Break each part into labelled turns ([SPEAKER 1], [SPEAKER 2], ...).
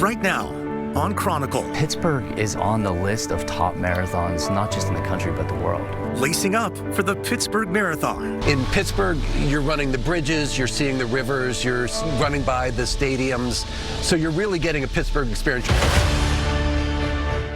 [SPEAKER 1] right now on Chronicle.
[SPEAKER 2] Pittsburgh is on the list of top marathons, not just in the country, but the world.
[SPEAKER 1] Lacing up for the Pittsburgh Marathon.
[SPEAKER 3] In Pittsburgh, you're running the bridges, you're seeing the rivers, you're running by the stadiums, so you're really getting a Pittsburgh experience.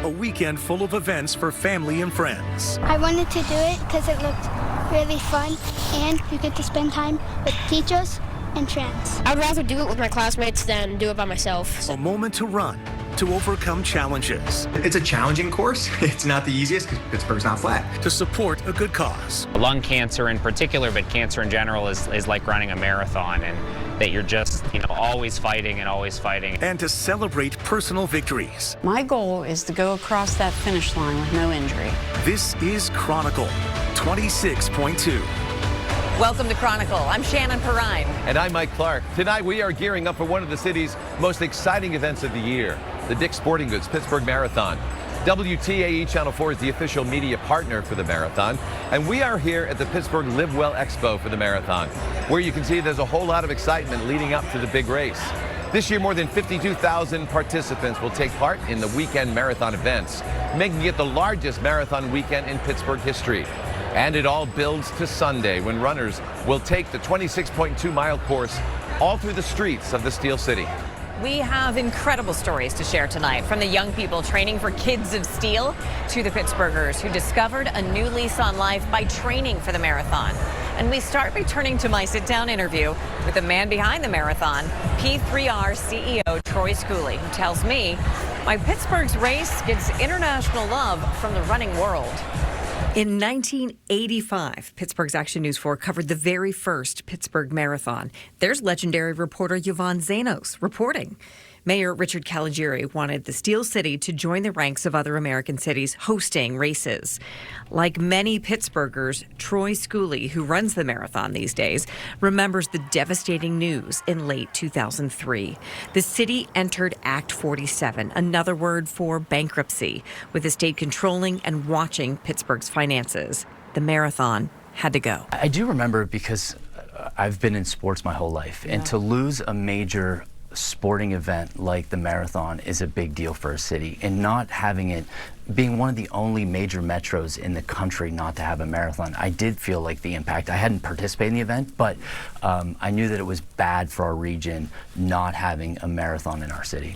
[SPEAKER 1] A weekend full of events for family and friends.
[SPEAKER 4] I wanted to do it because it looked really fun, and you get to spend time with teachers and friends.
[SPEAKER 5] I'd rather do it with my classmates than do it by myself.
[SPEAKER 1] A moment to run, to overcome challenges.
[SPEAKER 6] It's a challenging course. It's not the easiest because Pittsburgh's not flat.
[SPEAKER 1] To support a good cause.
[SPEAKER 7] Lung cancer in particular, but cancer in general is like running a marathon, and that you're just, always fighting and always fighting.
[SPEAKER 1] And to celebrate personal victories.
[SPEAKER 8] My goal is to go across that finish line with no injury.
[SPEAKER 1] This is Chronicle 26.2.
[SPEAKER 9] Welcome to Chronicle. I'm Shannon Perrine.
[SPEAKER 10] And I'm Mike Clark. Tonight we are gearing up for one of the city's most exciting events of the year, the Dick's Sporting Goods Pittsburgh Marathon. WTAE Channel 4 is the official media partner for the marathon, and we are here at the Pittsburgh Live Well Expo for the marathon, where you can see there's a whole lot of excitement leading up to the big race. This year, more than 52,000 participants will take part in the weekend marathon events, making it the largest marathon weekend in Pittsburgh history. And it all builds to Sunday, when runners will take the 26.2-mile course all through the streets of the Steel City.
[SPEAKER 9] We have incredible stories to share tonight, from the young people training for Kids of Steel to the Pittsburghers who discovered a new lease on life by training for the marathon. And we start by turning to my sit-down interview with the man behind the marathon, P3R CEO Troy Schooley, who tells me why Pittsburgh's race gets international love from the running world.
[SPEAKER 11] In 1985, Pittsburgh's Action News 4 covered the very first Pittsburgh Marathon. There's legendary reporter Yvonne Zanos reporting. Mayor Richard Caligiuri wanted the Steel City to join the ranks of other American cities hosting races. Like many Pittsburghers, Troy Schooley, who runs the marathon these days, remembers the devastating news in late 2003. The city entered Act 47, another word for bankruptcy, with the state controlling and watching Pittsburgh's finances. The marathon had to go.
[SPEAKER 2] I do remember it because I've been in sports my whole life, and to lose a major sporting event like the marathon is a big deal for a city, and not having it, being one of the only major metros in the country not to have a marathon, I did feel like the impact. I hadn't participated in the event, but I knew that it was bad for our region not having a marathon in our city.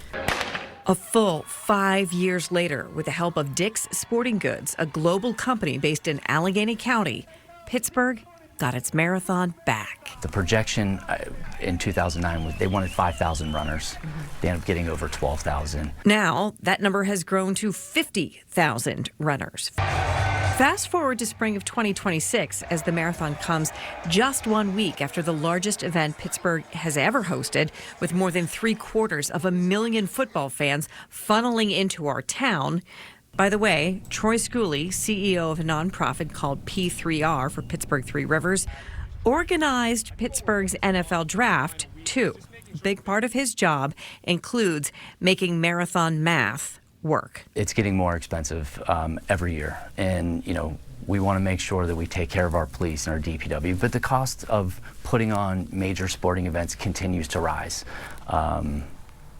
[SPEAKER 11] A full 5 years later, with the help of Dick's Sporting Goods, a global company based in Allegheny County, Pittsburgh got its marathon back.
[SPEAKER 2] The projection in 2009 was they wanted 5,000 runners. They ended up getting over 12,000.
[SPEAKER 11] Now, that number has grown to 50,000 runners. Fast forward to spring of 2026 as the marathon comes just 1 week after the largest event Pittsburgh has ever hosted, with more than 750,000 football fans funneling into our town. By the way, Troy Schooley, CEO of a nonprofit called P3R for Pittsburgh Three Rivers, organized Pittsburgh's NFL draft, too. A big part of his job includes making marathon math work.
[SPEAKER 2] It's getting more expensive every year, and we want to make sure that we take care of our police and our DPW, but the cost of putting on major sporting events continues to rise.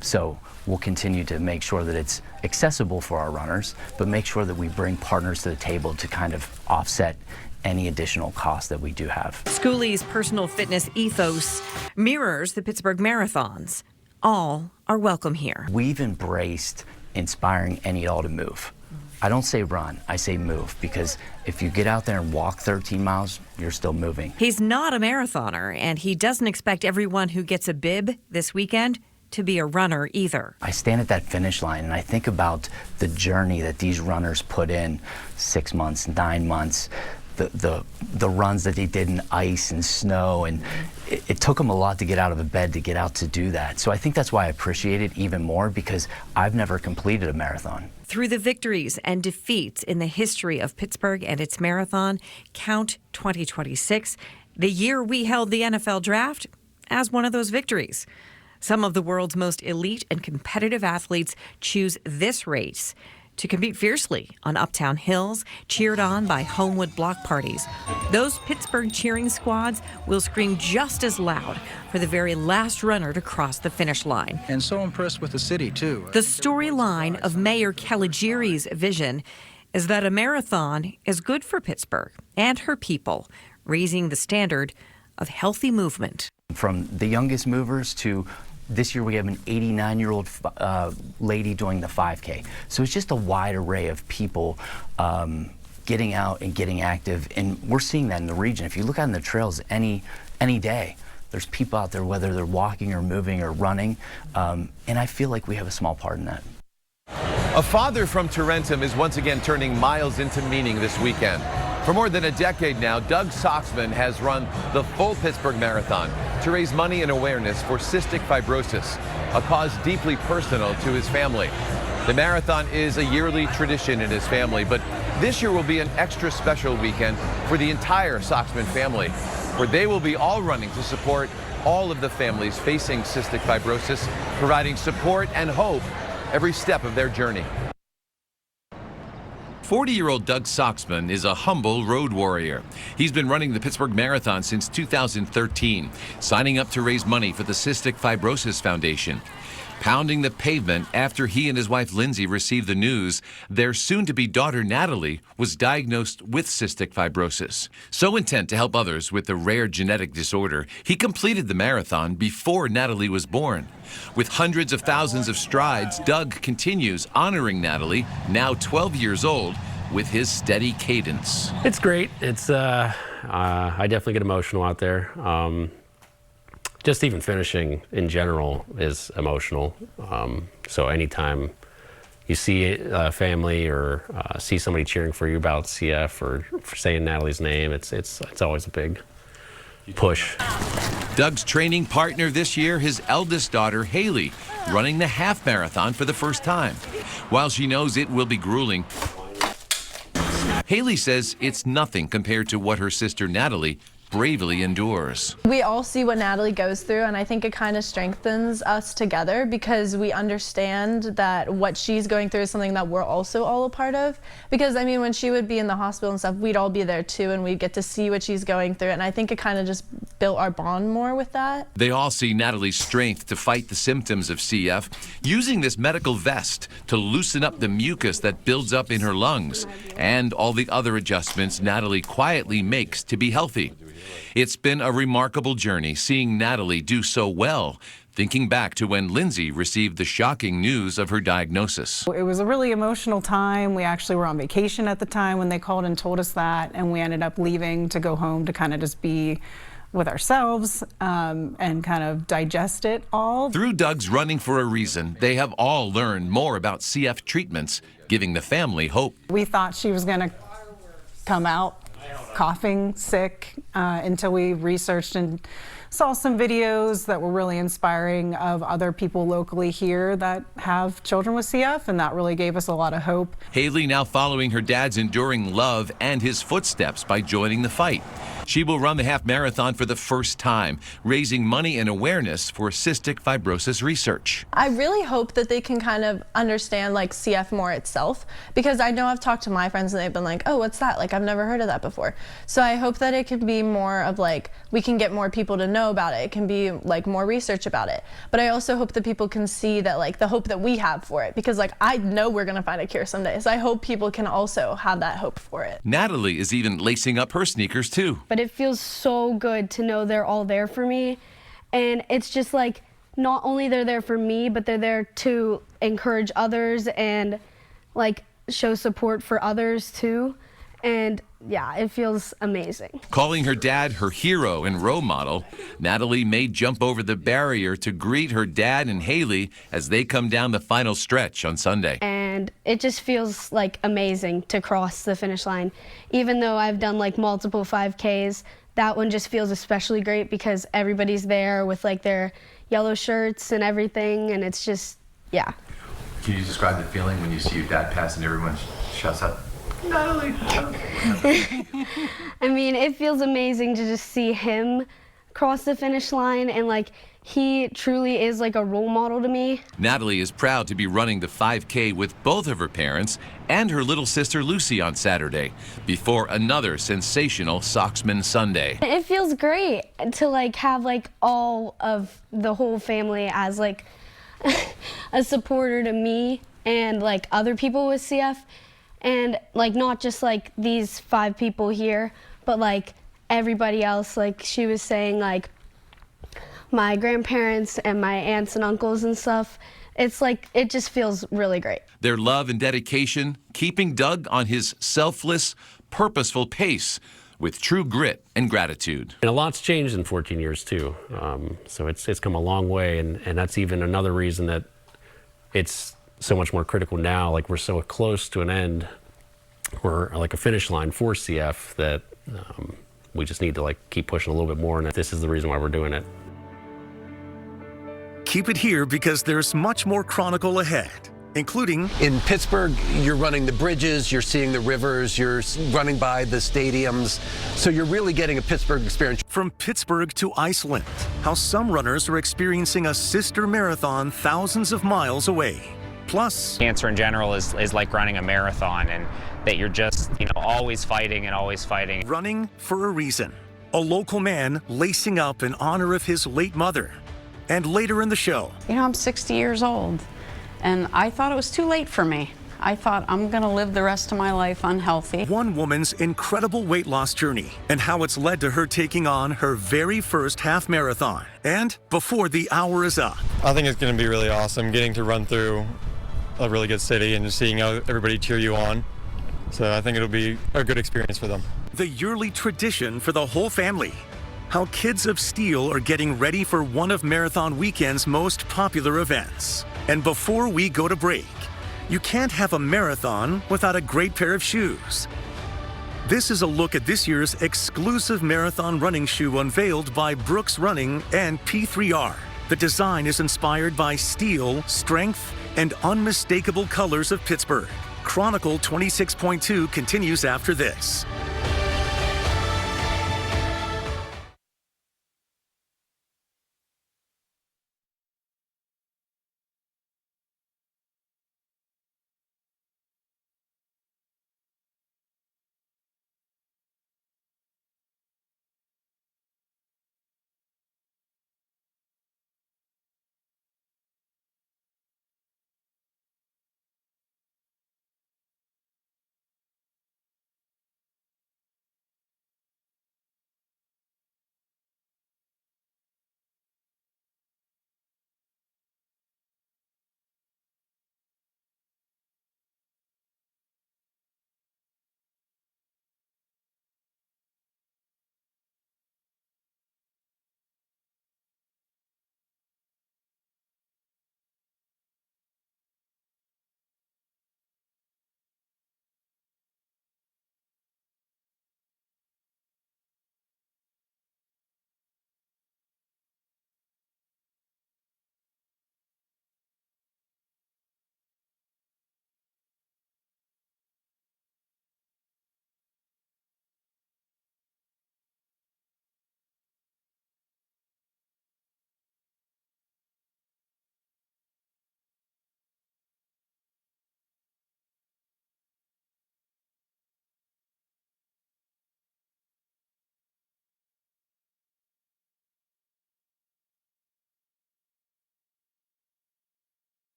[SPEAKER 2] So we'll continue to make sure that it's accessible for our runners, but make sure that we bring partners to the table to kind of offset any additional costs that we do have.
[SPEAKER 11] Schooley's personal fitness ethos mirrors the Pittsburgh Marathons. All are welcome here.
[SPEAKER 2] We've embraced inspiring any all to move. I don't say run, I say move, because if you get out there and walk 13 miles, you're still moving.
[SPEAKER 11] He's not a marathoner, and he doesn't expect everyone who gets a bib this weekend to be a runner either.
[SPEAKER 2] I stand at that finish line and I think about the journey that these runners put in, 6 months, 9 months, the runs that they did in ice and snow, and it took them a lot to get out of the bed to get out to do that. So I think that's why I appreciate it even more, because I've never completed a marathon.
[SPEAKER 11] Through the victories and defeats in the history of Pittsburgh and its marathon, count 2026, the year we held the NFL draft, as one of those victories. Some of the world's most elite and competitive athletes choose this race to compete fiercely on uptown hills, cheered on by Homewood block parties. Those Pittsburgh cheering squads will scream just as loud for the very last runner to cross the finish line.
[SPEAKER 12] And so impressed with the city, too.
[SPEAKER 11] The storyline of Mayor Caligiuri's vision is that a marathon is good for Pittsburgh and her people, raising the standard of healthy movement.
[SPEAKER 2] From the youngest movers to this year we have an 89-year-old lady doing the 5K. So it's just a wide array of people getting out and getting active, and we're seeing that in the region. If you look out on the trails any day, there's people out there, whether they're walking or moving or running, and I feel like we have a small part in that.
[SPEAKER 10] A father from Tarentum is once again turning miles into meaning this weekend. For more than a decade now, Doug Soxman has run the full Pittsburgh Marathon to raise money and awareness for cystic fibrosis, a cause deeply personal to his family. The marathon is a yearly tradition in his family, but this year will be an extra special weekend for the entire Soxman family, where they will be all running to support all of the families facing cystic fibrosis, providing support and hope every step of their journey. 40-year-old Doug Soxman is a humble road warrior. He's been running the Pittsburgh Marathon since 2013, signing up to raise money for the Cystic Fibrosis Foundation. Pounding the pavement after he and his wife Lindsay received the news their soon-to-be daughter Natalie was diagnosed with cystic fibrosis. So intent to help others with the rare genetic disorder, he completed the marathon before Natalie was born. With hundreds of thousands of strides, Doug continues honoring Natalie, now 12 years old, with his steady cadence.
[SPEAKER 13] It's great. It's I definitely get emotional out there. Just even finishing in general is emotional. So anytime you see a family or see somebody cheering for you about CF or for saying Natalie's name, it's always a big push.
[SPEAKER 10] Doug's training partner this year, his eldest daughter, Haley, running the half marathon for the first time. While she knows it will be grueling, Haley says it's nothing compared to what her sister Natalie bravely endures.
[SPEAKER 14] We all see what Natalie goes through, and I think it kind of strengthens us together because we understand that what she's going through is something that we're also all a part of. Because I mean, when she would be in the hospital and stuff, we'd all be there too, and we'd get to see what she's going through, and I think it kind of just built our bond more with that.
[SPEAKER 10] They all see Natalie's strength to fight the symptoms of CF, using this medical vest to loosen up the mucus that builds up in her lungs, and all the other adjustments Natalie quietly makes to be healthy. It's been a remarkable journey seeing Natalie do so well, thinking back to when Lindsay received the shocking news of her diagnosis.
[SPEAKER 15] It was a really emotional time. We actually were on vacation at the time when they called and told us that, and we ended up leaving to go home to kind of just be with ourselves and kind of digest it all.
[SPEAKER 10] Through Doug's Running for a Reason, they have all learned more about CF treatments, giving the family hope.
[SPEAKER 15] We thought she was going to come out coughing, sick, until we researched and saw some videos that were really inspiring of other people locally here that have children with CF, and that really gave us a lot of hope.
[SPEAKER 10] Haley now following her dad's enduring love and his footsteps by joining the fight. She will run the half marathon for the first time, raising money and awareness for cystic fibrosis research.
[SPEAKER 14] I really hope that they can kind of understand like CF more itself, because I know I've talked to my friends and they've been like, oh, what's that? Like, I've never heard of that before. So I hope that it can be more of like, we can get more people to know about it. It can be like more research about it. But I also hope that people can see that like the hope that we have for it, because like I know we're gonna find a cure someday. So I hope people can also have that hope for it.
[SPEAKER 10] Natalie is even lacing up her sneakers too.
[SPEAKER 16] But it feels so good to know they're all there for me. And it's just like, not only they're there for me, but they're there to encourage others and like show support for others too. And yeah, it feels amazing.
[SPEAKER 10] Calling her dad her hero and role model, Natalie may jump over the barrier to greet her dad and Haley as they come down the final stretch on Sunday.
[SPEAKER 16] And it just feels like amazing to cross the finish line. Even though I've done like multiple 5Ks, that one just feels especially great because everybody's there with like their yellow shirts and everything, and it's just, yeah.
[SPEAKER 6] Can you describe the feeling when you see your dad pass and everyone shouts out, Natalie?
[SPEAKER 16] I mean, it feels amazing to just see him cross the finish line, and like he truly is like a role model to me.
[SPEAKER 10] Natalie is proud to be running the 5K with both of her parents and her little sister Lucy on Saturday before another sensational Socksman Sunday.
[SPEAKER 16] It feels great to like have like all of the whole family as like a supporter to me and like other people with CF, and like not just like these 5 people here, but like everybody else. Like she was saying, like my grandparents and my aunts and uncles and stuff. It's like, it just feels really great.
[SPEAKER 10] Their love and dedication keeping Doug on his selfless, purposeful pace with true grit and gratitude.
[SPEAKER 13] And a lot's changed in 14 years too. So it's come a long way, and that's even another reason that it's so much more critical now. Like we're so close to an end, or like a finish line for CF, that we just need to like keep pushing a little bit more, and this is the reason why we're doing it.
[SPEAKER 1] Keep it here because there's much more Chronicle ahead, including
[SPEAKER 3] in Pittsburgh, you're running the bridges, you're seeing the rivers, you're running by the stadiums. So you're really getting a Pittsburgh experience.
[SPEAKER 1] From Pittsburgh to Iceland, how some runners are experiencing a sister marathon thousands of miles away. Plus,
[SPEAKER 7] cancer in general is like running a marathon, and that you're just, always fighting and always fighting.
[SPEAKER 1] Running for a reason. A local man lacing up in honor of his late mother. And later in the show,
[SPEAKER 8] I'm 60 years old, and I thought it was too late for me. I thought I'm going to live the rest of my life unhealthy.
[SPEAKER 1] One woman's incredible weight loss journey and how it's led to her taking on her very first half marathon. And before the hour is up,
[SPEAKER 17] I think it's going to be really awesome getting to run through a really good city and just seeing everybody cheer you on. So I think it'll be a good experience for them.
[SPEAKER 1] The yearly tradition for the whole family. How kids of steel are getting ready for one of Marathon Weekend's most popular events. And before we go to break, you can't have a marathon without a great pair of shoes. This is a look at this year's exclusive marathon running shoe unveiled by Brooks Running and P3R. The design is inspired by steel, strength, and unmistakable colors of Pittsburgh. Chronicle 26.2 continues after this.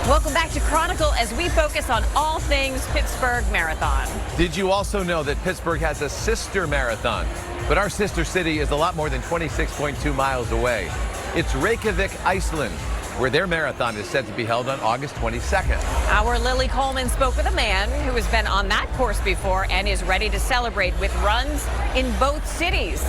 [SPEAKER 9] Welcome back to Chronicle as we focus on all things Pittsburgh Marathon.
[SPEAKER 10] Did you also know that Pittsburgh has a sister marathon? But our sister city is a lot more than 26.2 miles away. It's Reykjavik, Iceland, where their marathon is set to be held on August 22nd.
[SPEAKER 9] Our Lily Coleman spoke with a man who has been on that course before and is ready to celebrate with runs in both cities.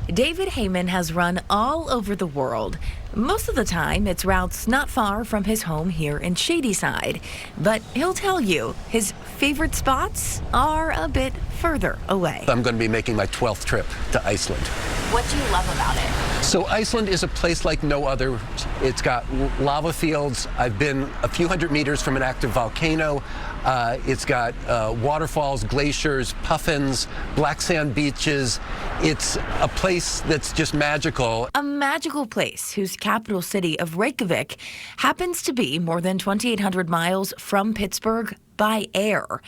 [SPEAKER 18] David Heyman has run all over the world. Most of the time, it's routes not far from his home here in Shadyside. But he'll tell you his favorite spots are a bit further away.
[SPEAKER 3] I'm going to be making my 12th trip to Iceland.
[SPEAKER 18] What do you love about it?
[SPEAKER 3] So Iceland is a place like no other. It's got lava fields. I've been a few hundred meters from an active volcano. It's got waterfalls, glaciers, puffins, black sand beaches. It's a place that's just magical.
[SPEAKER 18] A magical place whose capital city of Reykjavik happens to be more than 2,800 miles from Pittsburgh by air.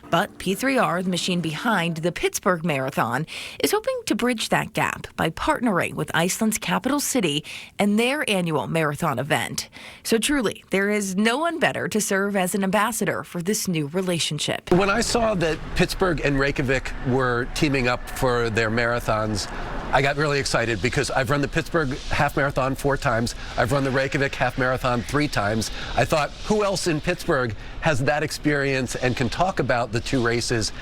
[SPEAKER 18] But P3R, the machine behind the Pittsburgh Marathon, is hoping to bridge that gap by partnering with Iceland's capital city and their annual marathon event. So truly, there is no one better to serve as an ambassador for this new relationship.
[SPEAKER 3] When I saw that Pittsburgh and Reykjavik were teaming up for their marathons, I got really excited because I've run the Pittsburgh half marathon 4 times. I've run the Reykjavik half marathon 3 times. I thought, who else in Pittsburgh has that experience and can talk about the 2 races?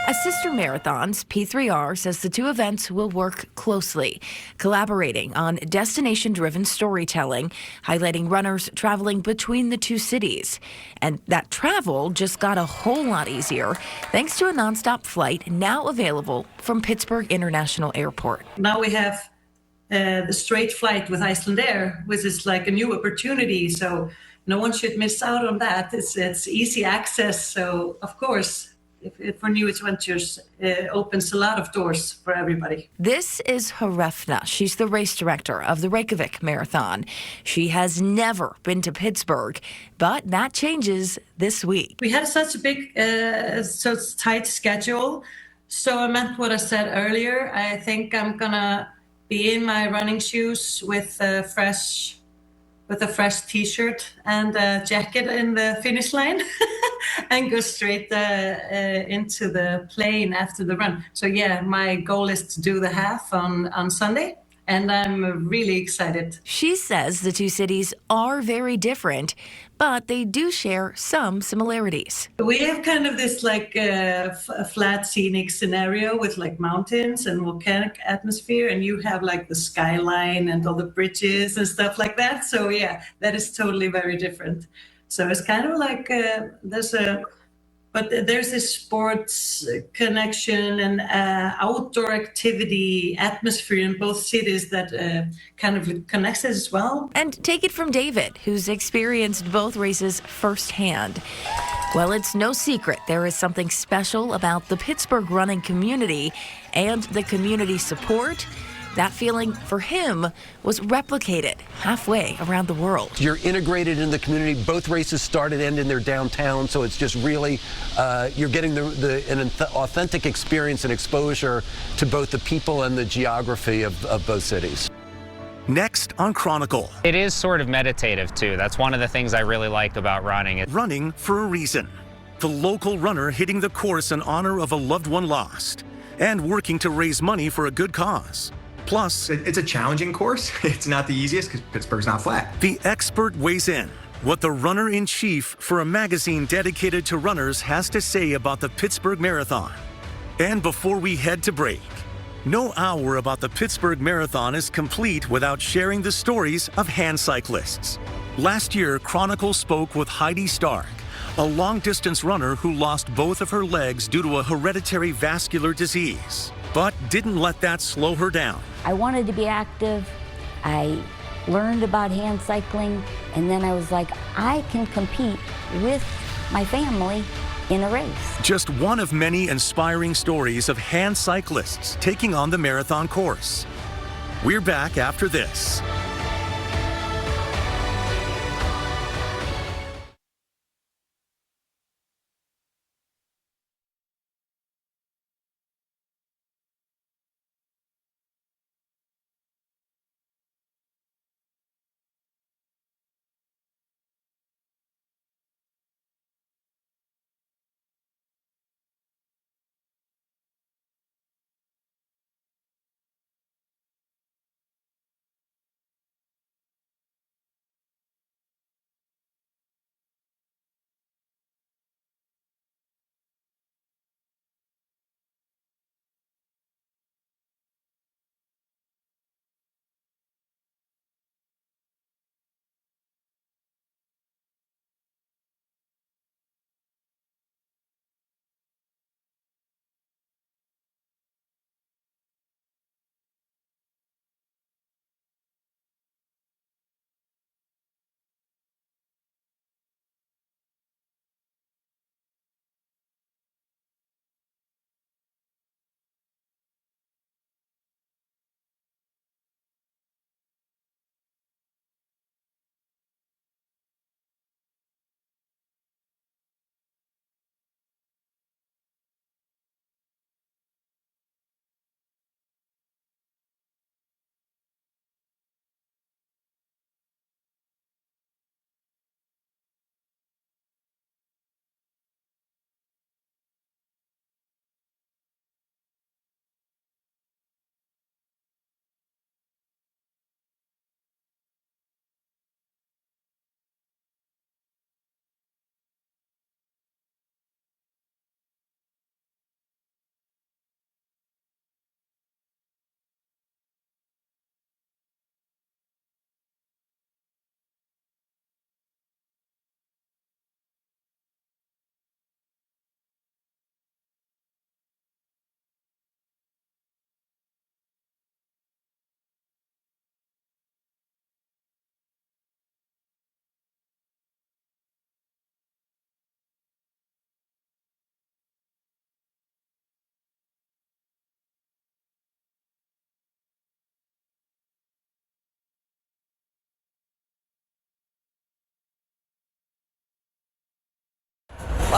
[SPEAKER 18] As sister marathons, P3R says the 2 events will work closely, collaborating on destination-driven storytelling, highlighting runners traveling between the 2 cities. And that travel just got a whole lot easier thanks to a nonstop flight now available from Pittsburgh International Airport.
[SPEAKER 19] Now we have the straight flight with Icelandair, which is like a new opportunity. So no one should miss out on that. It's easy access. So of course, if for new adventures, it opens a lot of doors for everybody.
[SPEAKER 18] This is Hrefna. She's the race director of the Reykjavik Marathon. She has never been to Pittsburgh, but that changes this week.
[SPEAKER 19] We had such a big, so tight schedule. So I meant what I said earlier. I think I'm gonna be in my running shoes with a fresh T-shirt and a jacket in the finish line and go straight into the plane after the run. So yeah, my goal is to do the half on Sunday, and I'm really excited.
[SPEAKER 18] She says the 2 cities are very different, but they do share some similarities.
[SPEAKER 19] We have kind of this like flat scenic scenario with like mountains and volcanic atmosphere, and you have like the skyline and all the bridges and stuff like that. So yeah, that is totally very different. So it's kind of like there's this sports connection and outdoor activity atmosphere in both cities that kind of connects us as well.
[SPEAKER 18] And take it from David, who's experienced both races firsthand. Well, it's no secret there is something special about the Pittsburgh running community and the community support. That feeling for him was replicated halfway around the world.
[SPEAKER 3] You're integrated in the community. Both races start and end in their downtown, so it's just really, you're getting an authentic experience and exposure to both the people and the geography of both cities.
[SPEAKER 1] Next on Chronicle.
[SPEAKER 7] It is sort of meditative, too. That's one of the things I really like about running.
[SPEAKER 1] Running for a reason. The local runner hitting the course in honor of a loved one lost and working to raise money for a good cause. Plus,
[SPEAKER 20] it's a challenging course. It's not the easiest because Pittsburgh's not flat.
[SPEAKER 1] The expert weighs in. What the runner-in-chief for a magazine dedicated to runners has to say about the Pittsburgh Marathon. And before we head to break, no hour about the Pittsburgh Marathon is complete without sharing the stories of hand cyclists. Last year, Chronicle spoke with Heidi Stark, a long-distance runner who lost both of her legs due to a hereditary vascular disease, but didn't let that slow her down.
[SPEAKER 21] I wanted to be active. I learned about hand cycling, and then I was like, I can compete with my family in a race.
[SPEAKER 1] Just one of many inspiring stories of hand cyclists taking on the marathon course. We're back after this.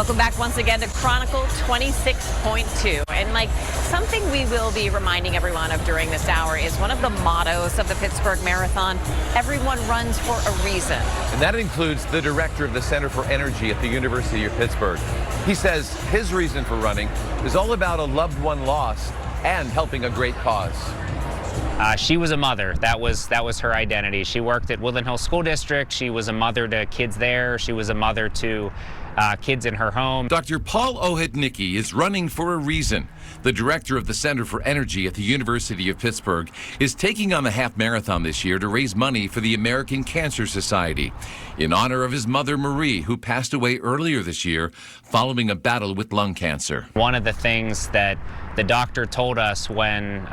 [SPEAKER 9] Welcome back once again to Chronicle 26.2. And like something we will be reminding everyone of during this hour is one of the mottos of the Pittsburgh Marathon: everyone runs for a reason.
[SPEAKER 10] And that includes the director of the Center for Energy at the University of Pittsburgh. He says his reason for running is all about a loved one lost and helping a great cause.
[SPEAKER 7] She was a mother. That was her identity. She worked at Woodland Hills School District. She was a mother to kids there. She was a mother to kids in her home.
[SPEAKER 4] Dr. Paul Ohodnicki is running for a reason. The director of the Center for Energy at the University of Pittsburgh is taking on the half marathon this year to raise money for the American Cancer Society in honor of his mother, Marie, who passed away earlier this year following a battle with lung cancer.
[SPEAKER 7] One of the things that the doctor told us when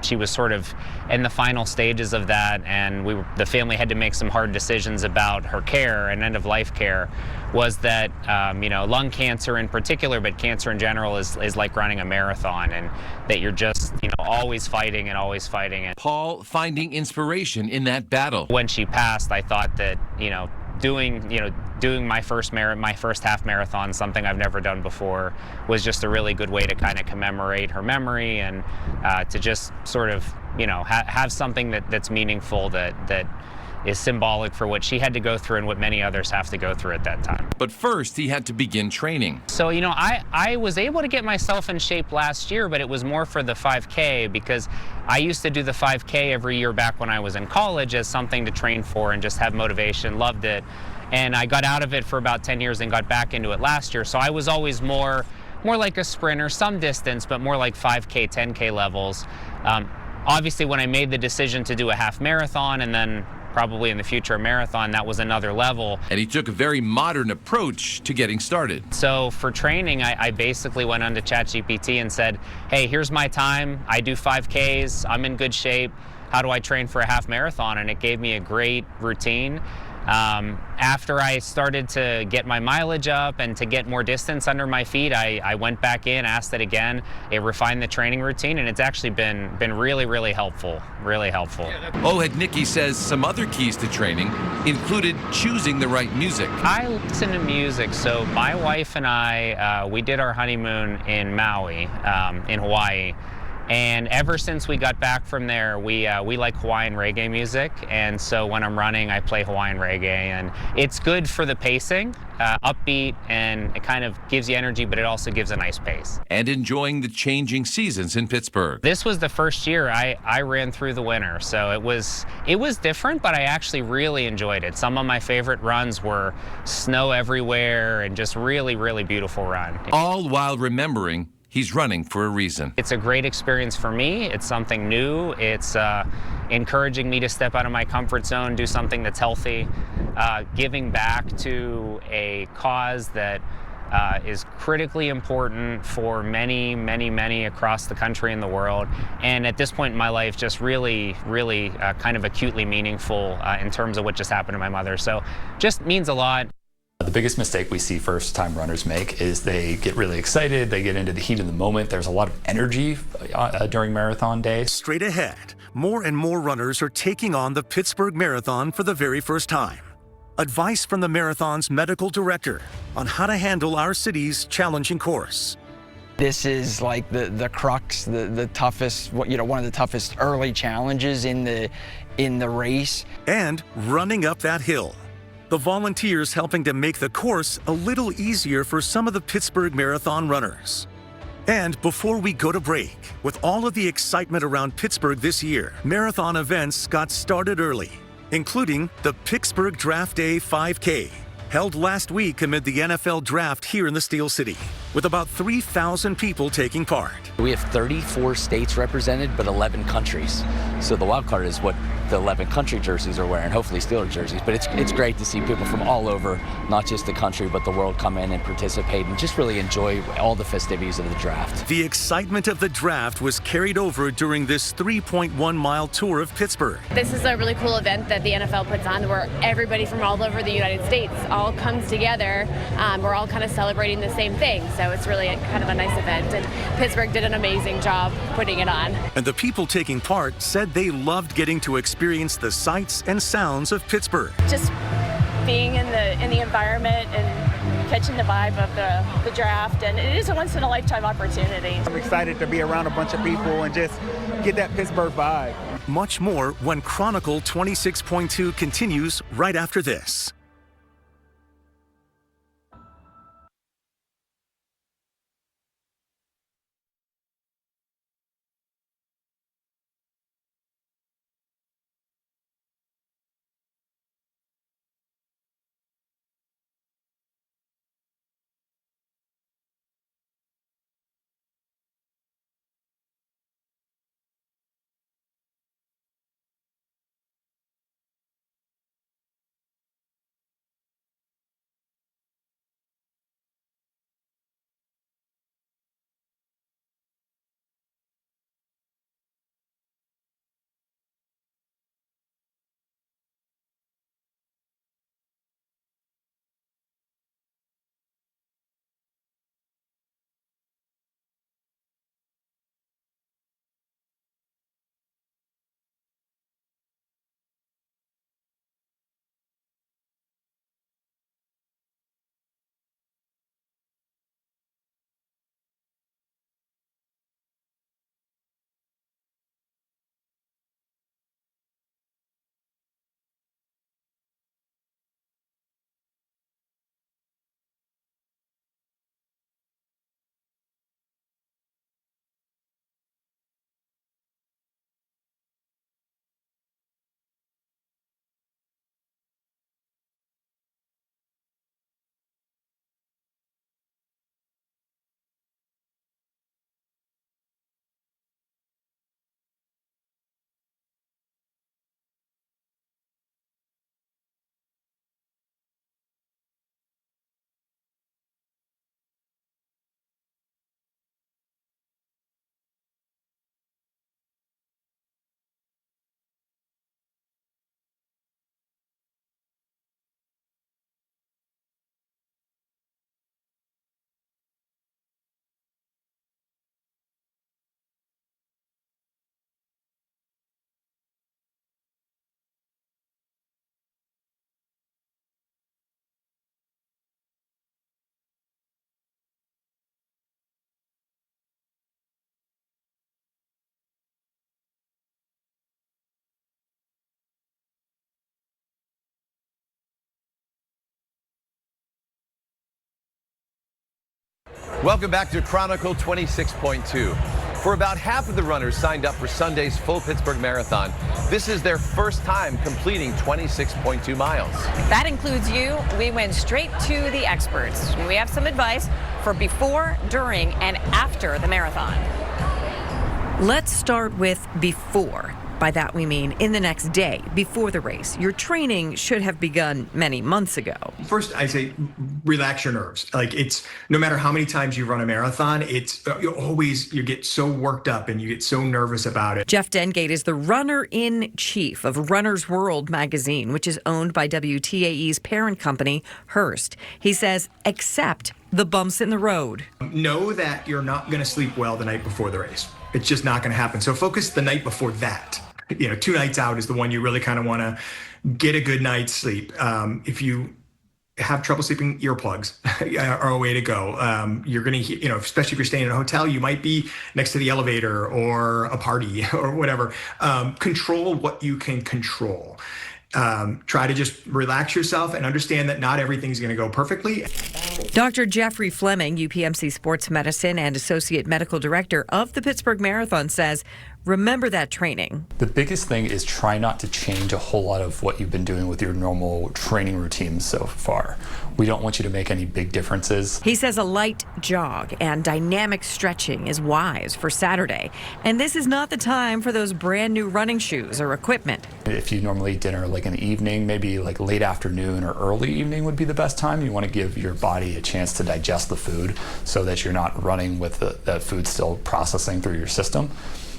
[SPEAKER 7] she was sort of in the final stages of that, and the family had to make some hard decisions about her care and end-of-life care, was that lung cancer in particular, but cancer in general, is like running a marathon, and that you're just always fighting and always fighting. And
[SPEAKER 4] Paul finding inspiration in that battle.
[SPEAKER 7] When she passed, I thought that doing my first half marathon, something I've never done before, was just a really good way to kind of commemorate her memory and to just sort of have something that's meaningful, that is symbolic for what she had to go through and what many others have to go through at that time.
[SPEAKER 4] But first, he had to begin training.
[SPEAKER 7] So, I was able to get myself in shape last year, but it was more for the 5K, because I used to do the 5K every year back when I was in college as something to train for and just have motivation, loved it. And I got out of it for about 10 years and got back into it last year. So I was always more like a sprinter, some distance, but more like 5K, 10K levels. Obviously, when I made the decision to do a half marathon and then probably in the future a marathon, that was another level.
[SPEAKER 4] And he took a very modern approach to getting started.
[SPEAKER 7] So for training, I basically went onto ChatGPT and said, hey, here's my time. I do 5Ks. I'm in good shape. How do I train for a half marathon? And it gave me a great routine. After I started to get my mileage up and to get more distance under my feet, I went back in, asked it again. It refined the training routine, and it's actually been really, really helpful. Really helpful.
[SPEAKER 4] Ohodnicki says some other keys to training included choosing the right music.
[SPEAKER 7] I listen to music. So my wife and I, we did our honeymoon in Maui, in Hawaii. And ever since we got back from there, we like Hawaiian reggae music, and so when I'm running, I play Hawaiian reggae, and it's good for the pacing, upbeat, and it kind of gives you energy, but it also gives a nice pace.
[SPEAKER 4] And enjoying the changing seasons in Pittsburgh.
[SPEAKER 7] This was the first year I ran through the winter, so it was different, but I actually really enjoyed it. Some of my favorite runs were snow everywhere and just really, really beautiful run.
[SPEAKER 4] All while remembering he's running for a reason.
[SPEAKER 7] It's a great experience for me. It's something new. It's encouraging me to step out of my comfort zone, do something that's healthy, giving back to a cause that is critically important for many, many, many across the country and the world. And at this point in my life, just really, really kind of acutely meaningful in terms of what just happened to my mother. So just means a lot.
[SPEAKER 22] The biggest mistake we see first-time runners make is they get really excited, they get into the heat of the moment. There's a lot of energy during marathon day.
[SPEAKER 1] Straight ahead, more and more runners are taking on the Pittsburgh Marathon for the very first time. Advice from the marathon's medical director on how to handle our city's challenging course.
[SPEAKER 23] This is like the crux, the toughest, one of the toughest early challenges in the race.
[SPEAKER 1] And running up that hill. The volunteers helping to make the course a little easier for some of the Pittsburgh Marathon runners. And before we go to break, with all of the excitement around Pittsburgh this year, marathon events got started early, including the Pittsburgh Draft Day 5K, held last week amid the NFL draft here in the Steel City, with about 3,000 people taking part.
[SPEAKER 2] We have 34 states represented, but 11 countries. So the wild card is what the 11 country jerseys are wearing, hopefully Steelers jerseys. But it's great to see people from all over, not just the country, but the world come in and participate and just really enjoy all the festivities of the draft.
[SPEAKER 1] The excitement of the draft was carried over during this 3.1-mile tour of Pittsburgh.
[SPEAKER 24] This is a really cool event that the NFL puts on where everybody from all over the United States all comes together. We're all kind of celebrating the same thing. So it's really kind of a nice event. And Pittsburgh did an amazing job putting it on.
[SPEAKER 1] And the people taking part said they loved getting to experience the sights and sounds of Pittsburgh.
[SPEAKER 24] Just being in the environment and
[SPEAKER 5] catching the vibe of the draft, and it is a once-in-a-lifetime opportunity.
[SPEAKER 11] I'm excited to be around a bunch of people and just get that Pittsburgh vibe.
[SPEAKER 1] Much more when Chronicle 26.2 continues right after this.
[SPEAKER 10] Welcome back to Chronicle 26.2. For about half of the runners signed up for Sunday's full Pittsburgh Marathon, this is their first time completing 26.2 miles.
[SPEAKER 9] That includes you. We went straight to the experts. We have some advice for before, during, and after the marathon. Let's start with before. By that we mean in the next day, before the race. Your training should have begun many months ago.
[SPEAKER 20] First, I say relax your nerves. Like, it's no matter how many times you run a marathon, it's you get so worked up and you get so nervous about it.
[SPEAKER 9] Jeff Dengate is the runner-in-chief of Runner's World magazine, which is owned by WTAE's parent company, Hearst. He says, accept the bumps in the road.
[SPEAKER 20] Know that you're not going to sleep well the night before the race. It's just not going to happen. So focus the night before that. 2 nights out is the one you really kind of want to get a good night's sleep. If you have trouble sleeping, earplugs are a way to go. You're going to, especially if you're staying in a hotel, you might be next to the elevator or a party or whatever. Control what you can control. Try to just relax yourself and understand that not everything's going to go perfectly.
[SPEAKER 9] Dr. Jeffrey Fleming, UPMC Sports Medicine and Associate Medical Director of the Pittsburgh Marathon, says, remember that training.
[SPEAKER 22] The biggest thing is try not to change a whole lot of what you've been doing with your normal training routines so far. We don't want you to make any big differences.
[SPEAKER 9] He says a light jog and dynamic stretching is wise for Saturday. And this is not the time for those brand new running shoes or equipment.
[SPEAKER 22] If you normally eat dinner like in the evening, maybe like late afternoon or early evening would be the best time. You want to give your body a chance to digest the food so that you're not running with the food still processing through your system.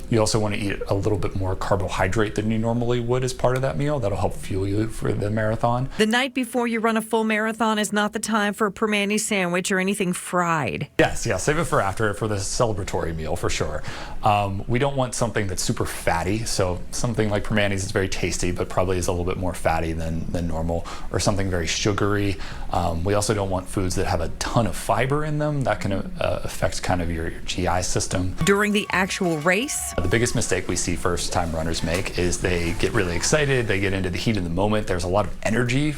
[SPEAKER 22] You also want to eat a little bit more carbohydrate than you normally would as part of that meal. That'll help fuel you for the marathon.
[SPEAKER 6] The night before you run a full marathon is not the time for a permane sandwich or anything fried.
[SPEAKER 22] Yes, save it for after, for the celebratory meal for sure. We don't want something that's super fatty, so something like permanis is very tasty, but probably is a little bit more fatty than normal, or something very sugary. We also don't want foods that have a ton of fiber in them. That can affect kind of your GI system.
[SPEAKER 6] During the actual race,
[SPEAKER 22] the biggest mistake we see first-time runners make is they get really excited, they get into the heat of the moment. There's a lot of energy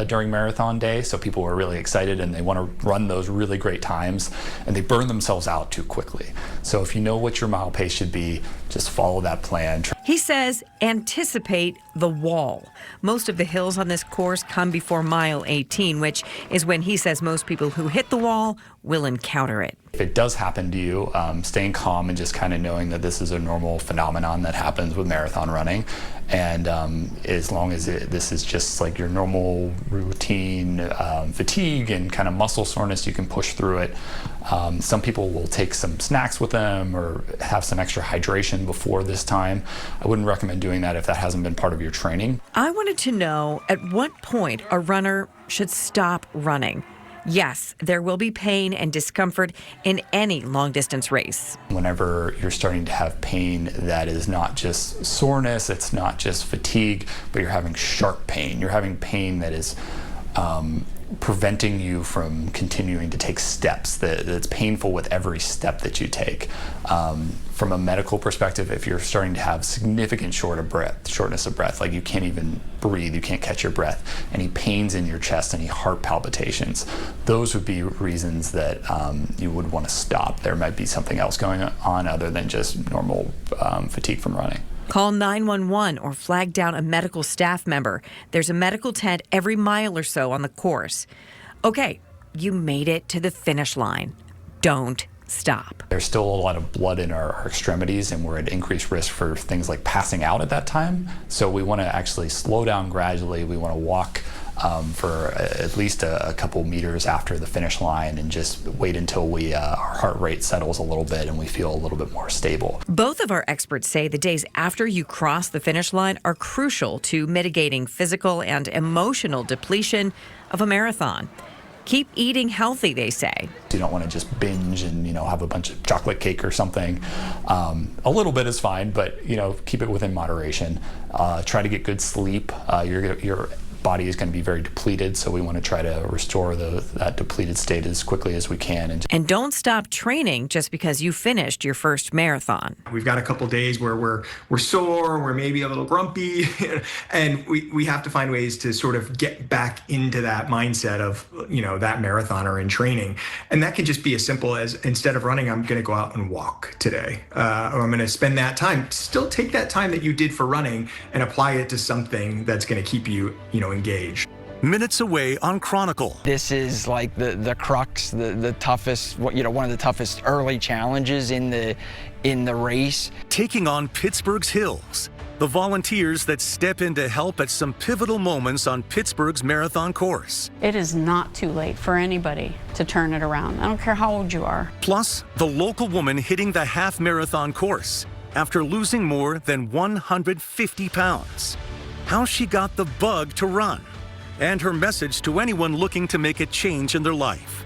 [SPEAKER 22] during marathon day, so people are really excited and they want to run those really great times, and they burn themselves out too quickly. So if you know what your mile pace should be, just follow that plan.
[SPEAKER 6] he says anticipate the wall. Most of the hills on this course come before mile 18, which is when he says most people who hit the wall will encounter it.
[SPEAKER 22] If it does happen to you, staying calm and just kind of knowing that this is a normal phenomenon that happens with marathon running. And as long as this is just like your normal routine fatigue and kind of muscle soreness, you can push through it. Some people will take some snacks with them or have some extra hydration before this time. I wouldn't recommend doing that if that hasn't been part of your training.
[SPEAKER 6] I wanted to know at what point a runner should stop running. Yes, there will be pain and discomfort in any long-distance race.
[SPEAKER 22] Whenever you're starting to have pain that is not just soreness, it's not just fatigue, but you're having sharp pain. You're having pain that is preventing you from continuing to take steps, that's painful with every step that you take. From a medical perspective, if you're starting to have significant shortness of breath, like you can't even breathe, you can't catch your breath, any pains in your chest, any heart palpitations, those would be reasons that you would want to stop. There might be something else going on other than just normal fatigue from running.
[SPEAKER 6] Call 911 or flag down a medical staff member. There's a medical tent every mile or so on the course. Okay, you made it to the finish line. Don't stop.
[SPEAKER 22] There's still a lot of blood in our extremities, and we're at increased risk for things like passing out at that time. So we want to actually slow down gradually. We want to walk for at least a couple meters after the finish line and just wait until our heart rate settles a little bit and we feel a little bit more stable.
[SPEAKER 6] Both of our experts say the days after you cross the finish line are crucial to mitigating physical and emotional depletion of a marathon. Keep eating healthy, they say.
[SPEAKER 22] You don't want to just binge and have a bunch of chocolate cake or something. A little bit is fine, but keep it within moderation. Try to get good sleep. Your body is going to be very depleted, so we want to try to restore that depleted state as quickly as we can.
[SPEAKER 6] And don't stop training just because you finished your first marathon.
[SPEAKER 20] We've got a couple days where we're sore, we're maybe a little grumpy, and we have to find ways to sort of get back into that mindset of that marathoner in training. And that can just be as simple as, instead of running, I'm going to go out and walk today, or I'm going to spend that time. Still take that time that you did for running and apply it to something that's going to keep you engaged.
[SPEAKER 1] Minutes away on Chronicle.
[SPEAKER 23] This is like the crux, the toughest, one of the toughest early challenges in the race.
[SPEAKER 1] Taking on Pittsburgh's hills, the volunteers that step in to help at some pivotal moments on Pittsburgh's marathon course.
[SPEAKER 8] It is not too late for anybody to turn it around. I don't care how old you are.
[SPEAKER 1] Plus, the local woman hitting the half marathon course after losing more than 150 pounds. How she got the bug to run, and her message to anyone looking to make a change in their life.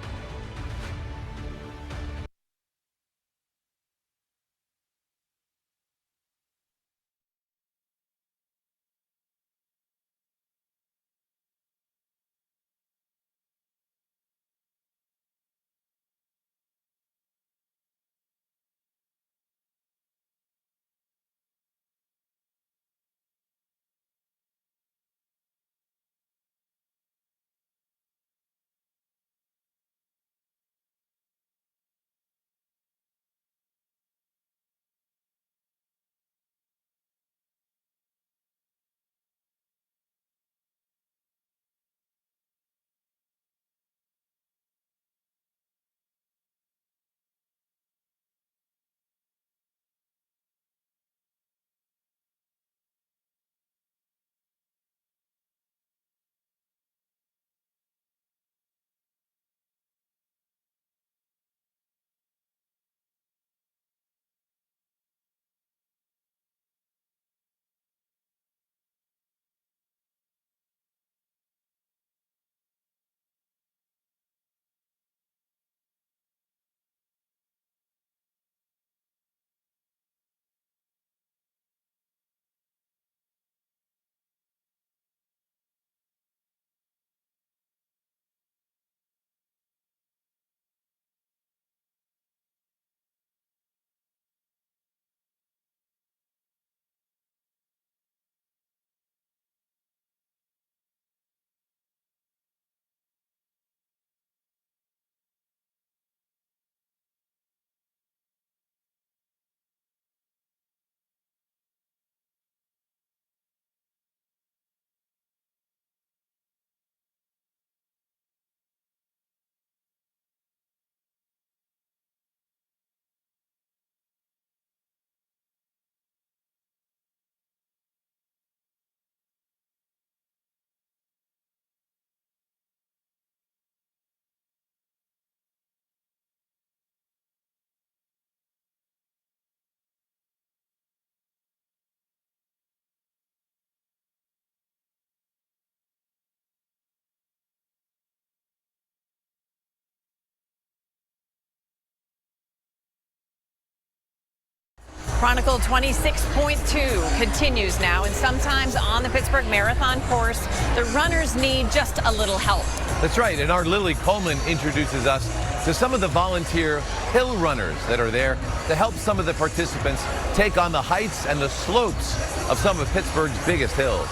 [SPEAKER 9] Chronicle 26.2 continues now, and sometimes on the Pittsburgh Marathon course, the runners need just a little help.
[SPEAKER 10] That's right, and our Lily Coleman introduces us to some of the volunteer hill runners that are there to help some of the participants take on the heights and the slopes of some of Pittsburgh's biggest hills.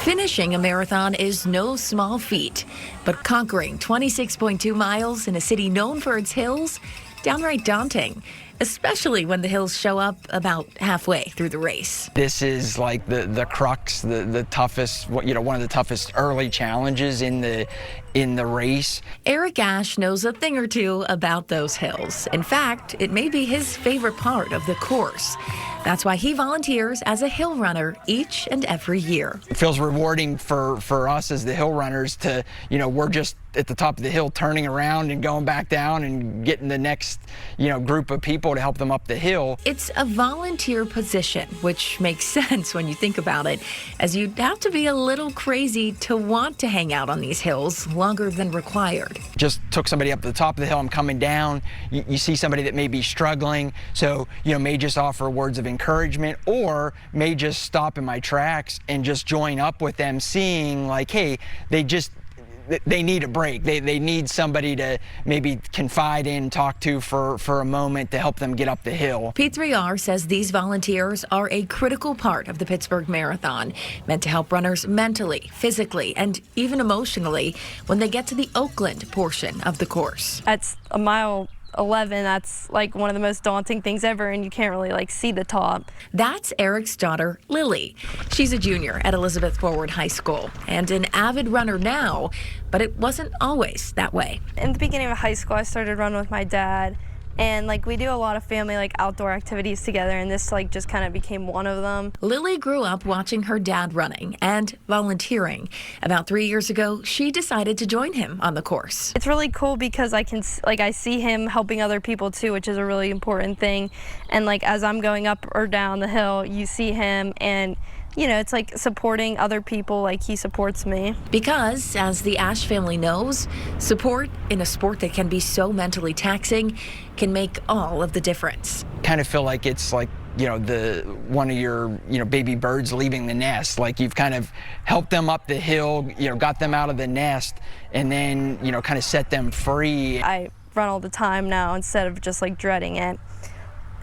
[SPEAKER 18] Finishing a marathon is no small feat, but conquering 26.2 miles in a city known for its hills, downright daunting, especially when the hills show up about halfway through the race.
[SPEAKER 23] This is like the crux, the toughest, one of the toughest early challenges in the race.
[SPEAKER 18] Eric Ash knows a thing or two about those hills. In fact, it may be his favorite part of the course. That's why he volunteers as a hill runner each and every year.
[SPEAKER 23] It feels rewarding for us as the hill runners to, we're just at the top of the hill turning around and going back down and getting the next, group of people to help them up the hill.
[SPEAKER 18] It's a volunteer position, which makes sense when you think about it, as you'd have to be a little crazy to want to hang out on these hills longer than required.
[SPEAKER 23] Just took somebody up to the top of the hill, I'm coming down, you see somebody that may be struggling, so, may just offer words of encouragement or may just stop in my tracks and just join up with them, seeing like, hey, they need a break. They need somebody to maybe confide in, talk to for a moment to help them get up the hill.
[SPEAKER 18] P3R says these volunteers are a critical part of the Pittsburgh Marathon, meant to help runners mentally, physically, and even emotionally when they get to the Oakland portion of the course.
[SPEAKER 12] That's a mile 11, that's like one of the most daunting things ever, and you can't really see the top.
[SPEAKER 18] That's Eric's daughter, Lily. She's a junior at Elizabeth Forward High School and an avid runner now, but it wasn't always that way.
[SPEAKER 12] In the beginning of high school, I started running with my dad, and we do a lot of family outdoor activities together, and this just kind of became one of them.
[SPEAKER 18] Lily grew up watching her dad running and volunteering. About 3 years ago, she decided to join him on the course.
[SPEAKER 12] It's really cool because I see him helping other people too, which is a really important thing. And as I'm going up or down the hill, you see him, and it's supporting other people like he supports me. Because,
[SPEAKER 18] as the Ash family knows, support in a sport that can be so mentally taxing can make all of the difference.
[SPEAKER 23] Kind of feel like it's one of your baby birds leaving the nest. You've kind of helped them up the hill, got them out of the nest, and then kind of set them free.
[SPEAKER 12] I run all the time now instead of just dreading it.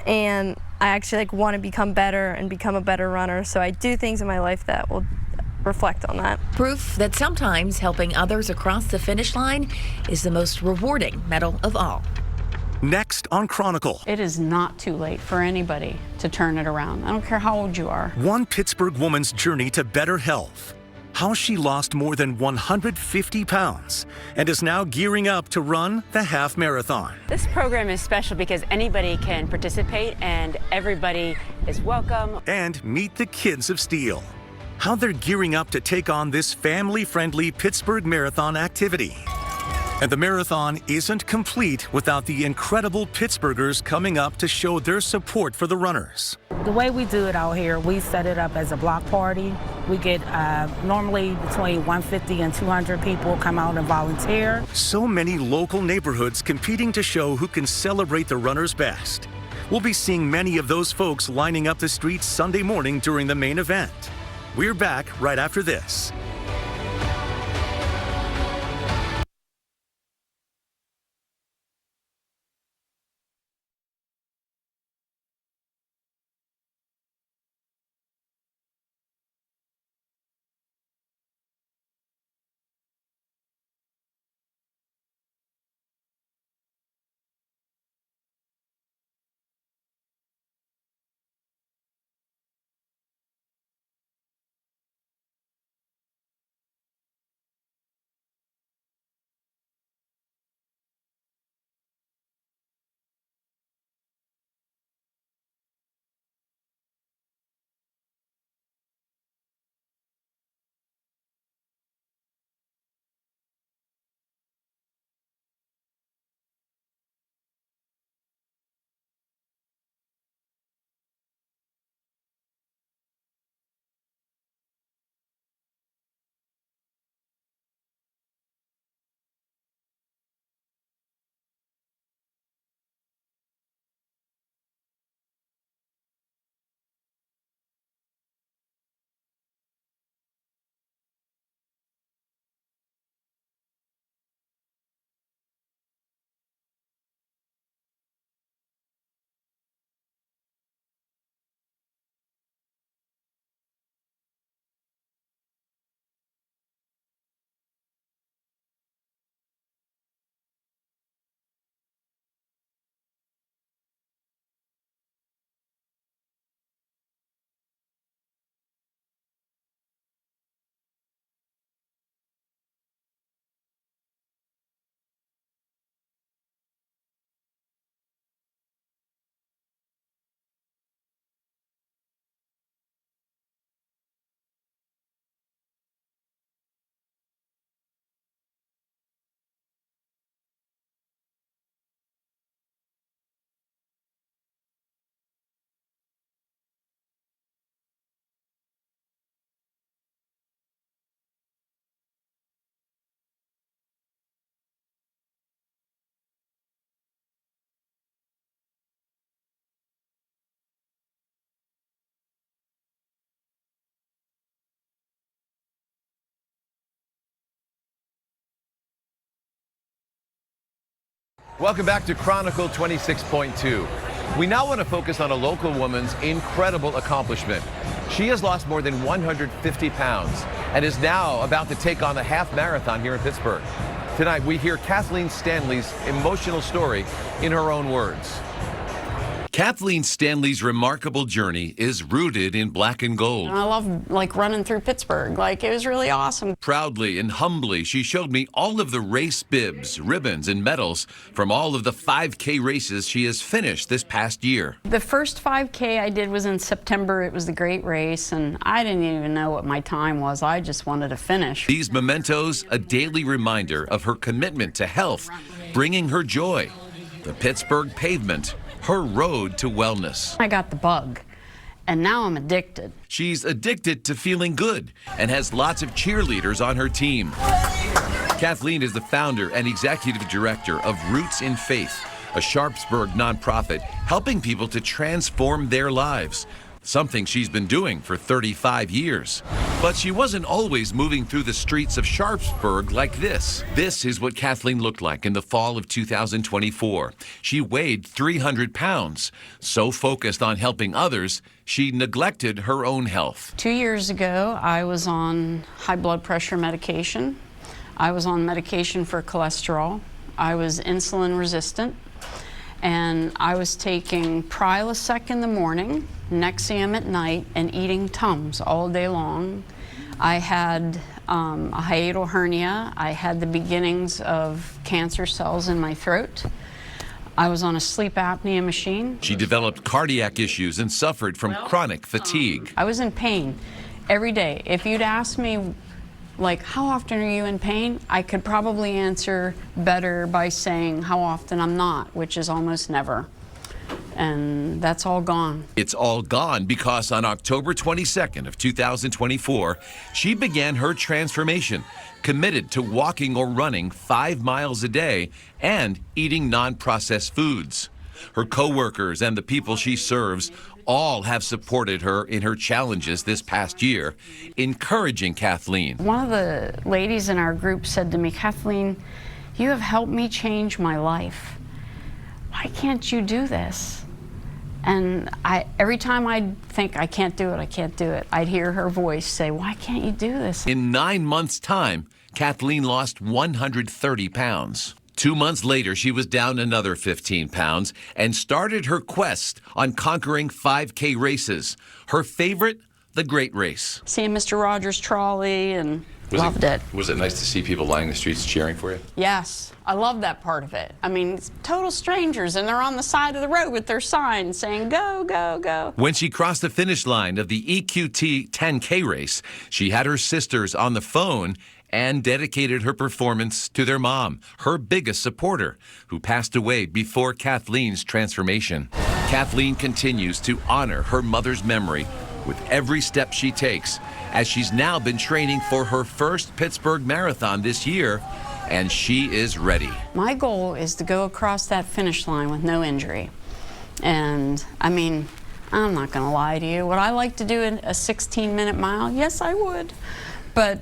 [SPEAKER 12] And I actually want to become better and become a better runner, so I do things in my life that will reflect on that.
[SPEAKER 18] Proof that sometimes helping others across the finish line is the most rewarding medal of all.
[SPEAKER 1] Next on Chronicle.
[SPEAKER 8] It is not too late for anybody to turn it around. I don't care how old you are.
[SPEAKER 1] One Pittsburgh woman's journey to better health. How she lost more than 150 pounds and is now gearing up to run the half marathon.
[SPEAKER 14] This program is special because anybody can participate and everybody is welcome.
[SPEAKER 1] And meet the kids of Steel. How they're gearing up to take on this family-friendly Pittsburgh Marathon activity. And the marathon isn't complete without the incredible Pittsburghers coming up to show their support for the runners.
[SPEAKER 15] The way we do it out here, we set it up as a block party. We get normally between 150 and 200 people come out and volunteer.
[SPEAKER 1] So many local neighborhoods competing to show who can celebrate the runners best. We'll be seeing many of those folks lining up the streets Sunday morning during the main event. We're back right after this.
[SPEAKER 10] Welcome back to Chronicle 26.2. We now want to focus on a local woman's incredible accomplishment. She has lost more than 150 pounds and is now about to take on the half marathon here in Pittsburgh. Tonight, we hear Kathleen Stanley's emotional story in her own words.
[SPEAKER 4] Kathleen Stanley's remarkable journey is rooted in black and gold.
[SPEAKER 8] I love running through Pittsburgh. It was really awesome.
[SPEAKER 4] Proudly and humbly, she showed me all of the race bibs, ribbons, and medals from all of the 5K races she has finished this past year.
[SPEAKER 8] The first 5K I did was in September. It was the great race, and I didn't even know what my time was. I just wanted to finish.
[SPEAKER 4] These mementos, a daily reminder of her commitment to health, bringing her joy. The Pittsburgh pavement, her road to wellness.
[SPEAKER 8] I got the bug, and now I'm addicted.
[SPEAKER 4] She's addicted to feeling good and has lots of cheerleaders on her team. Kathleen is the founder and executive director of Roots in Faith, a Sharpsburg nonprofit helping people to transform their lives, something she's been doing for 35 years. But she wasn't always moving through the streets of Sharpsburg like this. This is what Kathleen looked like in the fall of 2024. She weighed 300 pounds. So focused on helping others, she neglected her own health.
[SPEAKER 8] 2 years ago, I was on high blood pressure medication. I was on medication for cholesterol. I was insulin resistant. And I was taking Prilosec in the morning, Nexium at night, and eating Tums all day long. I had a hiatal hernia. I had the beginnings of cancer cells in my throat. I was on a sleep apnea machine.
[SPEAKER 4] She developed cardiac issues and suffered from chronic fatigue.
[SPEAKER 8] I was in pain every day. If you'd asked me, how often are you in pain? I could probably answer better by saying how often I'm not, which is almost never. And that's all gone.
[SPEAKER 4] It's all gone because on October 22nd of 2024, she began her transformation, committed to walking or running 5 miles a day and eating non-processed foods. Her coworkers and the people she serves all have supported her in her challenges this past year, encouraging Kathleen.
[SPEAKER 8] One of the ladies in our group said to me, Kathleen, you have helped me change my life. Why can't you do this? And every time I'd think, I can't do it, I'd hear her voice say, why can't you do this?
[SPEAKER 4] In 9 months' time, Kathleen lost 130 pounds. 2 months later, she was down another 15 pounds and started her quest on conquering 5K races. Her favorite, the Great Race.
[SPEAKER 8] Seeing Mr. Rogers' trolley and loved it.
[SPEAKER 13] Was it nice to see people lining the streets cheering for you?
[SPEAKER 8] Yes, I love that part of it. I mean, it's total strangers, and they're on the side of the road with their signs saying, go, go, go.
[SPEAKER 4] When she crossed the finish line of the EQT 10K race, she had her sisters on the phone and dedicated her performance to their mom, her biggest supporter, who passed away before Kathleen's transformation. Kathleen continues to honor her mother's memory with every step she takes, as she's now been training for her first Pittsburgh Marathon this year, and she is ready.
[SPEAKER 8] My goal is to go across that finish line with no injury. And, I'm not going to lie to you. Would I like to do a 16-minute mile? Yes, I would. But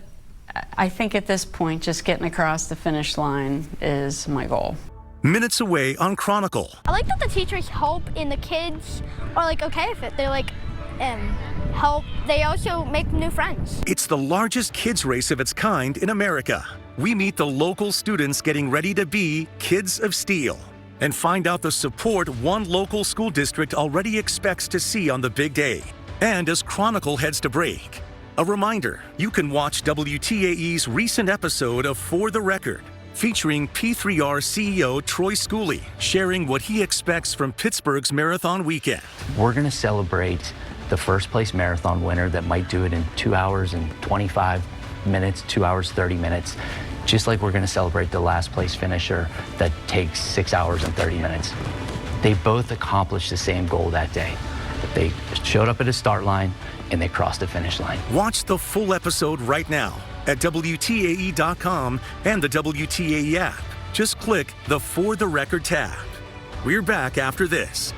[SPEAKER 8] I think at this point, just getting across the finish line is my goal.
[SPEAKER 1] Minutes away on Chronicle.
[SPEAKER 16] I like that the teachers help and the kids are okay with it. They're help. They also make new friends.
[SPEAKER 1] It's the largest kids race of its kind in America. We meet the local students getting ready to be Kids of Steel and find out the support one local school district already expects to see on the big day. And as Chronicle heads to break, a reminder, you can watch WTAE's recent episode of For the Record, featuring P3R CEO Troy Schooley sharing what he expects from Pittsburgh's marathon weekend.
[SPEAKER 2] We're going to celebrate the first place marathon winner that might do it in 2 hours and 25 minutes, 2 hours, 30 minutes, just like we're going to celebrate the last place finisher that takes 6 hours and 30 minutes. They both accomplished the same goal that day. They showed up at a start line and they crossed the finish line.
[SPEAKER 1] Watch the full episode right now at WTAE.com and the WTAE app. Just click the For the Record tab. We're back after this.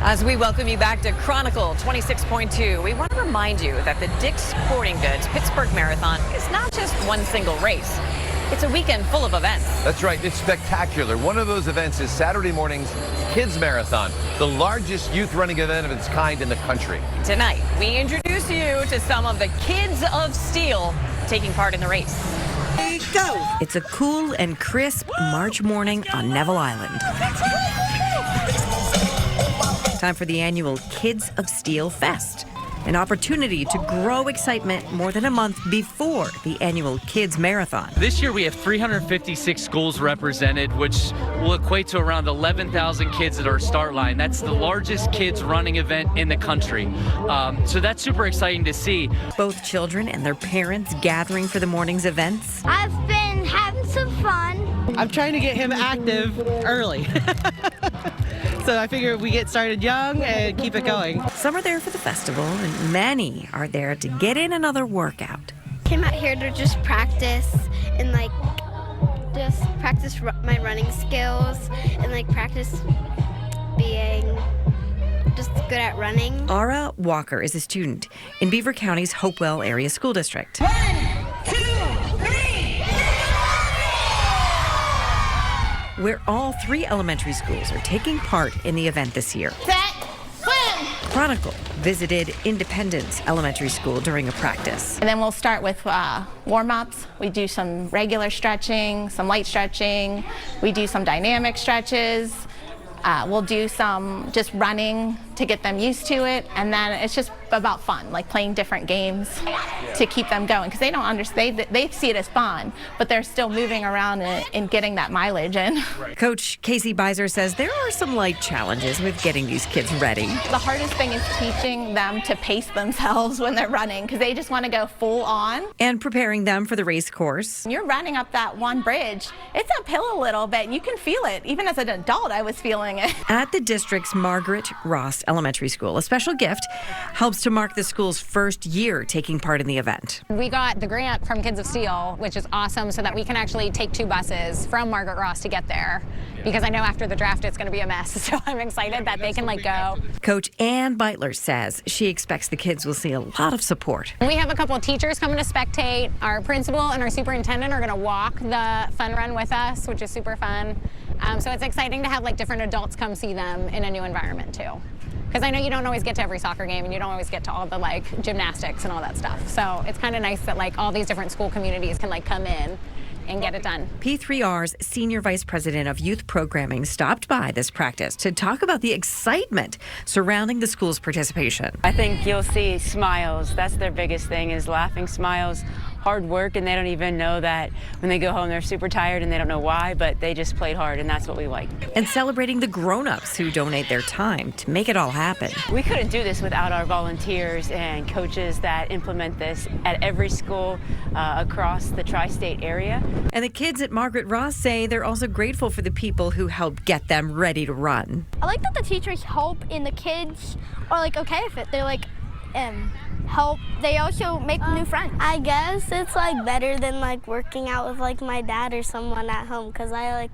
[SPEAKER 9] As we welcome you back to Chronicle 26.2, we want to remind you that the Dick's Sporting Goods Pittsburgh Marathon is not just one single race. It's a weekend full of events.
[SPEAKER 10] That's right. It's spectacular. One of those events is Saturday morning's Kids Marathon, the largest youth running event of its kind in the country.
[SPEAKER 9] Tonight, we introduce you to some of the Kids of Steel taking part in the race.
[SPEAKER 6] Go! It's a cool and crisp March morning on Neville Island. Time for the annual Kids of Steel Fest, an opportunity to grow excitement more than a month before the annual Kids Marathon.
[SPEAKER 3] This year we have 356 schools represented, which will equate to around 11,000 kids at our start line. That's the largest kids running event in the country. So that's super exciting to see.
[SPEAKER 6] Both children and their parents gathering for the morning's events.
[SPEAKER 16] I've been having some fun.
[SPEAKER 17] I'm trying to get him active early. So I figure we get started young and keep it going.
[SPEAKER 6] Some are there for the festival, and many are there to get in another workout.
[SPEAKER 16] Came out here to just practice and just practice my running skills and practice being just good at running.
[SPEAKER 6] Ara Walker is a student in Beaver County's Hopewell Area School District.
[SPEAKER 16] 1, 2, 3.
[SPEAKER 6] Where all 3 elementary schools are taking part in the event this year.
[SPEAKER 16] Set, swim!
[SPEAKER 6] Chronicle visited Independence Elementary School during a practice.
[SPEAKER 19] And then we'll start with warm-ups. We do some regular stretching, some light stretching. We do some dynamic stretches. We'll do some just running to get them used to it, and then it's just about fun, like playing different games to keep them going, because they don't understand. They see it as fun, but they're still moving around and getting that mileage in.
[SPEAKER 6] Coach Casey Beiser says there are some light challenges with getting these kids ready.
[SPEAKER 19] The hardest thing is teaching them to pace themselves when they're running, because they just want to go full on.
[SPEAKER 6] And preparing them for the race course.
[SPEAKER 19] When you're running up that one bridge, it's uphill a little bit, and you can feel it. Even as an adult, I was feeling it.
[SPEAKER 6] At the district's Margaret Ross Elementary School, a special gift helps to mark the school's first year taking part in the event.
[SPEAKER 24] We got the grant from Kids of Steel, which is awesome, so that we can actually take 2 buses from Margaret Ross to get there, because I know after the draft it's going to be a mess, so I'm excited that they can go.
[SPEAKER 6] Coach Ann Beitler says she expects the kids will see a lot of support.
[SPEAKER 24] We have a couple of teachers coming to spectate. Our principal and our superintendent are going to walk the fun run with us, which is super fun. So it's exciting to have different adults come see them in a new environment too. Because I know you don't always get to every soccer game, and you don't always get to all the gymnastics and all that stuff. So it's kind of nice that all these different school communities can come in and get it done.
[SPEAKER 6] P3R's Senior Vice President of Youth Programming stopped by this practice to talk about the excitement surrounding the school's participation.
[SPEAKER 14] I think you'll see smiles. That's their biggest thing, is laughing smiles, hard work, and they don't even know that when they go home they're super tired and they don't know why, but they just played hard, and that's what we like.
[SPEAKER 6] And celebrating the grown-ups who donate their time to make it all happen.
[SPEAKER 14] We couldn't do this without our volunteers and coaches that implement this at every school across the tri-state area.
[SPEAKER 6] And the kids at Margaret Ross say they're also grateful for the people who helped get them ready to run.
[SPEAKER 16] I like that the teachers help and the kids are okay with it. They're help. They also make new friends. I guess it's better than working out with my dad or someone at home, because I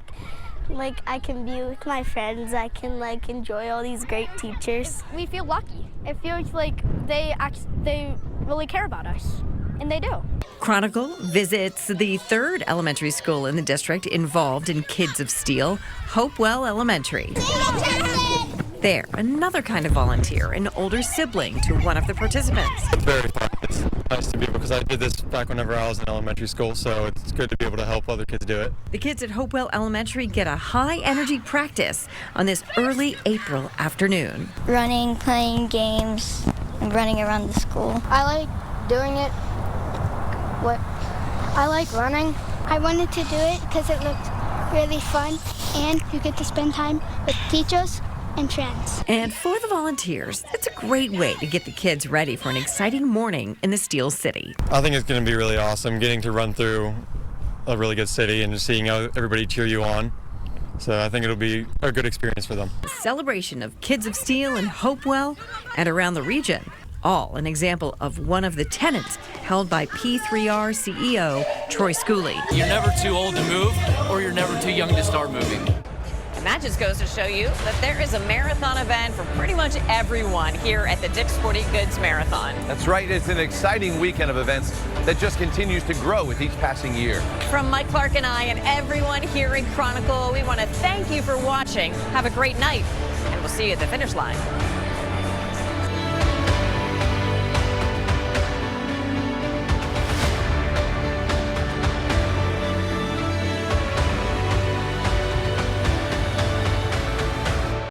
[SPEAKER 16] I can be with my friends. I can enjoy all these great teachers. We feel lucky. It feels like they really care about us, and they do.
[SPEAKER 6] Chronicle visits the 3rd elementary school in the district involved in Kids of Steel, Hopewell Elementary. There, another kind of volunteer, an older sibling to one of the participants.
[SPEAKER 21] Very fun. It's nice to be able, because I did this back whenever I was in elementary school, so it's good to be able to help other kids do it.
[SPEAKER 6] The kids at Hopewell Elementary get a high-energy practice on this early April afternoon.
[SPEAKER 16] Running, playing games, and running around the school. I like doing it. I like running. I wanted to do it because it looked really fun, and you get to spend time with teachers and friends.
[SPEAKER 6] And for the volunteers, it's a great way to get the kids ready for an exciting morning in the Steel City.
[SPEAKER 21] I think it's going to be really awesome getting to run through a really good city and just seeing how everybody cheer you on. So I think it'll be a good experience for them.
[SPEAKER 6] A celebration of Kids of Steel in Hopewell and around the region. All an example of one of the tenets held by P3R CEO Troy Schooley.
[SPEAKER 3] You're never too old to move, or you're never too young to start moving.
[SPEAKER 9] And that just goes to show you that there is a marathon event for pretty much everyone here at the Dick's Sporting Goods Marathon.
[SPEAKER 10] That's right. It's an exciting weekend of events that just continues to grow with each passing year.
[SPEAKER 9] From Mike Clark and I and everyone here in Chronicle, we want to thank you for watching. Have a great night, and we'll see you at the finish line.